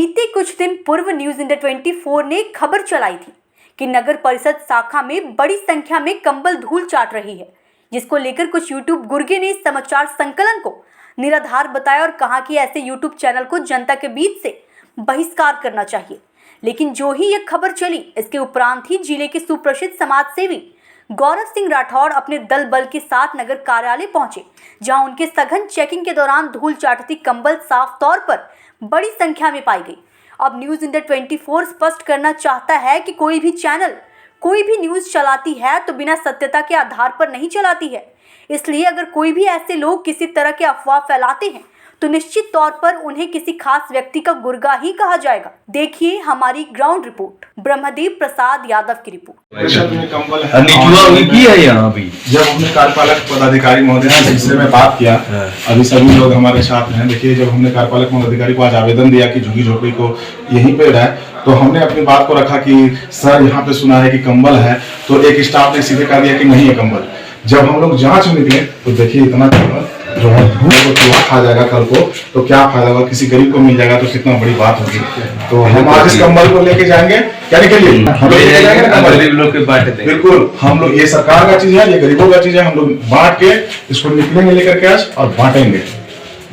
बीते कुछ दिन पूर्व न्यूज इंडिया 24 ने खबर चलाई थी कि नगर परिषद शाखा में बड़ी संख्या में कंबल धूल चाट रही है, जिसको लेकर कुछ यूट्यूब गुर्गे ने इस समाचार संकलन को निराधार बताया और कहा कि ऐसे यूट्यूब चैनल को जनता के बीच से बहिष्कार करना चाहिए। लेकिन जो ही यह खबर चली, इसके उपरांत ही जिले के सुप्रसिद्ध समाज सेवी गौरव सिंह राठौड़ अपने दल बल के साथ नगर कार्यालय पहुंचे, जहां उनके सघन चेकिंग के दौरान धूल चाटती कंबल साफ तौर पर बड़ी संख्या में पाई गई। अब न्यूज इंडिया 24 स्पष्ट करना चाहता है कि कोई भी चैनल कोई भी न्यूज चलाती है तो बिना सत्यता के आधार पर नहीं चलाती है। इसलिए अगर कोई भी ऐसे लोग किसी तरह के अफवाह फैलाते हैं तो निश्चित तौर पर उन्हें किसी खास व्यक्ति का गुर्गा ही कहा जाएगा। देखिए हमारी ग्राउंड रिपोर्ट, ब्रह्मदेव प्रसाद यादव की रिपोर्ट। है यहाँ भी जब हमने कार्यपालक पदाधिकारी महोदय ने सिलसिले में बात किया, अभी सभी लोग हमारे साथ हैं। देखिए, जब हमने कार्यपालक पदाधिकारी को आज आवेदन दिया कि झुग्गी झोपड़ी को यहीं पे रहे, तो हमने अपनी बात को रखा कि सर यहाँ पे सुना है कि कंबल है, तो एक स्टाफ ने सीधे कह दिया कि नहीं है कंबल। जब हम लोग जांच में निकले तो देखिए इतना कंबल जो है चूहा खा जाएगा कल को, तो क्या फायदा होगा, किसी गरीब को मिल जाएगा तो कितना बड़ी बात होगी। तो हम आज इस कंबल को लेके जाएंगे, क्या के लिए हम लोग लेके जाएंगे, गरीब लोग के बांटते। बिल्कुल, हम लोग, ये सरकार का चीज है, ये गरीबों का चीज है, हम लोग बांट के इसको निकलेंगे लेकर के आज और बांटेंगे।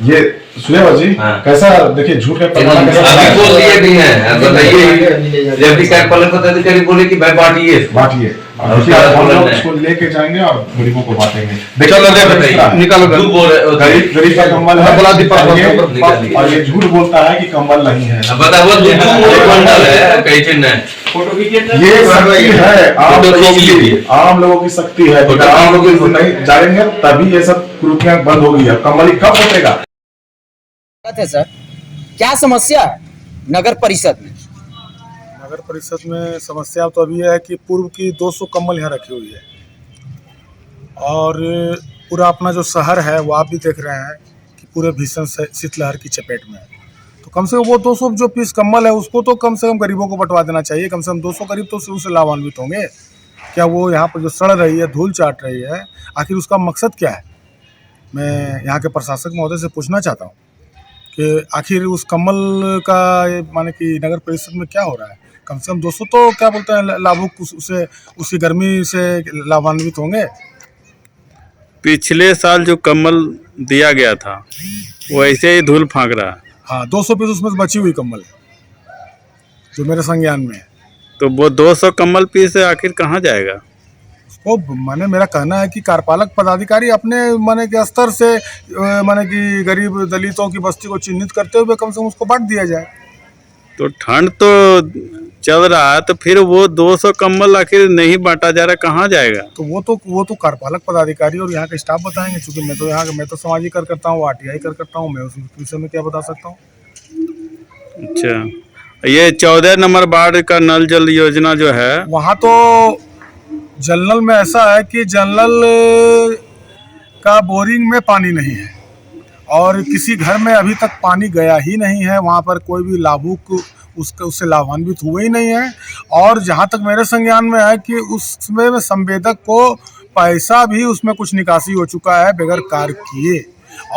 ये सुरेश जी कैसा, देखिए झूठ का पैमाना कैसा बोल दिए भी हैं, बताइए। जब भी कार्यपालक पदाधिकारी बोले कि भाई बांटिए और हम लोग इसको लेके जाएंगे और गरीबों को बांटेंगे। निकालो गरीब का कंबल है और ये झूठ बोलता है कि कंबल नहीं है। ये शक्ति है आम लोगों की शक्ति है। आम लोग नहीं जाएंगे तभी ये सब कुरीतियां बंद होगी। अब कंबल कब बचेगा? सर, क्या समस्या है नगर परिषद में? नगर परिषद में समस्या तो अभी है कि पूर्व की 200 कंबल यहाँ रखी हुई है और पूरा अपना जो शहर है वो आप भी देख रहे हैं कि पूरे भीषण शीतलहर की चपेट में है। तो कम से कम वो 200 जो पीस कंबल है उसको तो कम से कम गरीबों को बंटवा देना चाहिए। कम से कम 200 गरीब तो उससे लाभान्वित होंगे। क्या वो यहाँ पर जो सड़ रही है, धूल चाट रही है, आखिर उसका मकसद क्या है? मैं यहाँ के प्रशासक महोदय से पूछना चाहता हूँ कि आखिर उस कंबल का माने कि नगर परिषद में क्या हो रहा है। कम से कम 200 तो क्या बोलते हैं लाभुक उससे उसी गर्मी से लाभान्वित होंगे। पिछले साल जो कंबल दिया गया था वो ऐसे ही धूल फांक रहा है। हाँ, 200 पीस उसमें बची हुई कंबल है जो मेरे संज्ञान में है। तो वो 200 कंबल पीस आखिर कहाँ जाएगा? वो माने मेरा कहना है कि कार्यपालक पदाधिकारी अपने माने के स्तर से माने कि गरीब दलितों की बस्ती को चिन्हित करते हुए कम से कम उसको बांट दिया जाए। तो ठंड तो चल रहा है, तो फिर वो 200 कंबल आखिर नहीं बांटा जा रहा, कहाँ जाएगा? तो वो तो कार्यपालक पदाधिकारी और यहाँ के स्टाफ बताएंगे। चूंकि मैं तो सामाजिक कार्यकर्ता हूँ, आरटीआई कार्यकर्ता हूँ, मैं उस विषय में क्या बता सकता हूँ। अच्छा, ये 14 नंबर वार्ड का नल जल योजना जो है, वहाँ तो जलनल में ऐसा है कि जलनल का बोरिंग में पानी नहीं है और किसी घर में अभी तक पानी गया ही नहीं है। वहाँ पर कोई भी लाभुक उससे लाभान्वित हुए ही नहीं है। और जहाँ तक मेरे संज्ञान में है कि उसमें संवेदक को पैसा भी उसमें कुछ निकासी हो चुका है बगैर कार्य किए।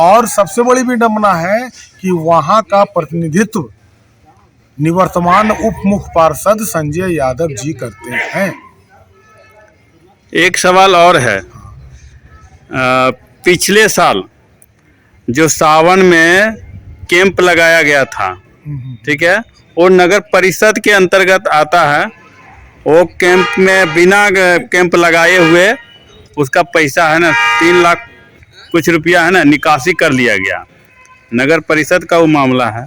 और सबसे बड़ी विडंबना है कि वहाँ का प्रतिनिधित्व निवर्तमान उप मुख्य पार्षद संजय यादव जी करते हैं। एक सवाल और है, पिछले साल जो सावन में कैंप लगाया गया था, ठीक है, वो नगर परिषद के अंतर्गत आता है। वो कैंप में बिना कैंप लगाए हुए उसका पैसा है ना 3 लाख कुछ रुपया है ना निकासी कर लिया गया। नगर परिषद का वो मामला है,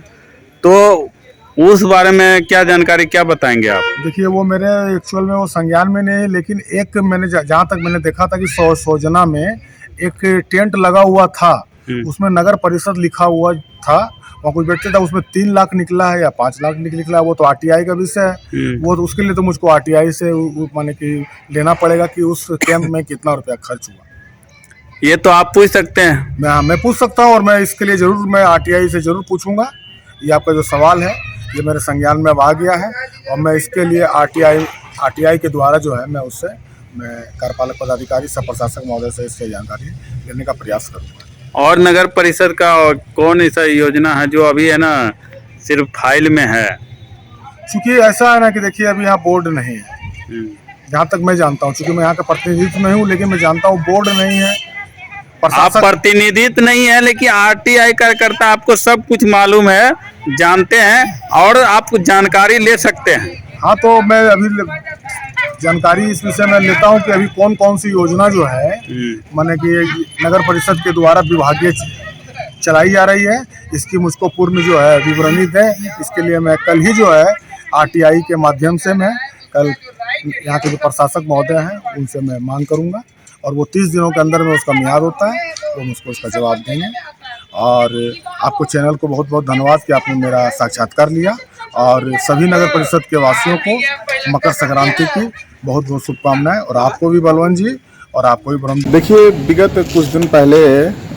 तो उस बारे में क्या जानकारी, क्या बताएंगे आप? देखिए, वो मेरे एक्चुअल में वो संज्ञान में नहीं है, लेकिन एक मैंने जहाँ तक मैंने देखा था कि सोजना में एक टेंट लगा हुआ था, उसमें नगर परिषद लिखा हुआ था। वहाँ कुछ बैठते था, उसमें 3 लाख निकला है या 5 लाख निकला, वो तो आरटीआई का विषय है। वो तो उसके लिए तो मुझको आरटीआई से माने कि लेना पड़ेगा कि उस कैंप में कितना रुपया खर्च हुआ। ये तो आप पूछ सकते हैं। मैं पूछ सकता हूँ और मैं इसके लिए जरूर मैं आरटीआई से जरूर पूछूंगा। ये आपका जो सवाल है ये मेरे संज्ञान में अब आ गया है और मैं इसके लिए आरटीआई के द्वारा जो है मैं उससे कार्यपालक पदाधिकारी सब प्रशासक महोदय से इसकी जानकारी लेने का प्रयास करूँगा। और नगर परिषद का कौन ऐसा योजना है जो अभी है ना सिर्फ फाइल में है। क्योंकि ऐसा है ना कि देखिए अभी यहाँ बोर्ड नहीं है, जहाँ तक मैं जानता हूँ, क्योंकि मैं यहाँ का प्रतिनिधित्व नहीं हूँ, लेकिन मैं जानता हूँ बोर्ड नहीं है। आप प्रतिनिधित्व नहीं है, लेकिन आरटीआई कार्यकर्ता आपको सब कुछ मालूम है, जानते हैं और आप जानकारी ले सकते हैं। हाँ, तो मैं अभी जानकारी इस विषय में लेता हूँ कि अभी कौन कौन सी योजना जो है माने कि नगर परिषद के द्वारा विभागीय चलाई जा रही है, इसकी मुझको पूर्ण जो है विवरणी दें। इसके लिए मैं कल ही जो है आरटीआई के माध्यम से मैं कल यहाँ के जो प्रशासक महोदय हैं उनसे मैं मांग करूँगा, और वो 30 दिनों के अंदर में उसका मियाद होता है तो मुझको उसका जवाब देंगे। और आपको चैनल को बहुत बहुत धन्यवाद कि आपने मेरा साक्षात्कार लिया, और सभी नगर परिषद के वासियों को मकर संक्रांति की बहुत बहुत शुभकामनाएं, और आपको भी बलवंत जी और आपको भी ब्रह्म। देखिए, विगत कुछ दिन पहले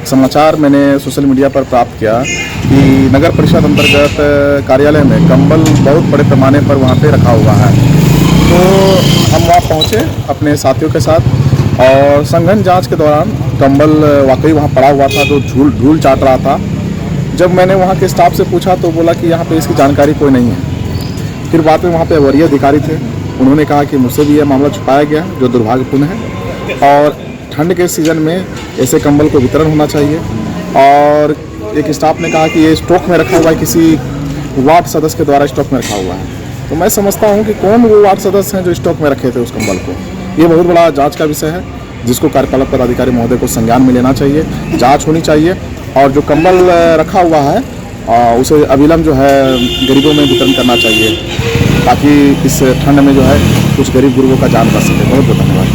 समाचार मैंने सोशल मीडिया पर प्राप्त किया कि नगर परिषद अंतर्गत कार्यालय में कंबल बहुत बड़े पैमाने पर वहाँ पे रखा हुआ है। तो हम वहाँ पहुँचे अपने साथियों के साथ, और संघन जांच के दौरान कंबल वाकई वहाँ पड़ा हुआ था जो धूल चाट रहा था। जब मैंने वहाँ के स्टाफ से पूछा तो बोला कि यहाँ पे इसकी जानकारी कोई नहीं है। फिर बाद में वहाँ पे वरीय अधिकारी थे, उन्होंने कहा कि मुझसे भी यह मामला छुपाया गया जो दुर्भाग्यपूर्ण है, और ठंड के सीज़न में ऐसे कंबल को वितरण होना चाहिए। और एक स्टाफ ने कहा कि ये स्टॉक में रखा हुआ है, किसी वार्ड सदस्य के द्वारा स्टॉक में रखा हुआ है। तो मैं समझता हूँ कि कौन वो वार्ड सदस्य हैं जो स्टॉक में रखे थे उस कंबल को। ये बहुत बड़ा जांच का विषय है, जिसको कार्यपालक पदाधिकारी महोदय को संज्ञान में लेना चाहिए, जांच होनी चाहिए, और जो कंबल रखा हुआ है उसे अविलंब जो है गरीबों में वितरण करना चाहिए, ताकि इस ठंड में जो है कुछ गरीब गुरुओं का जान बच सके। बहुत बहुत धन्यवाद।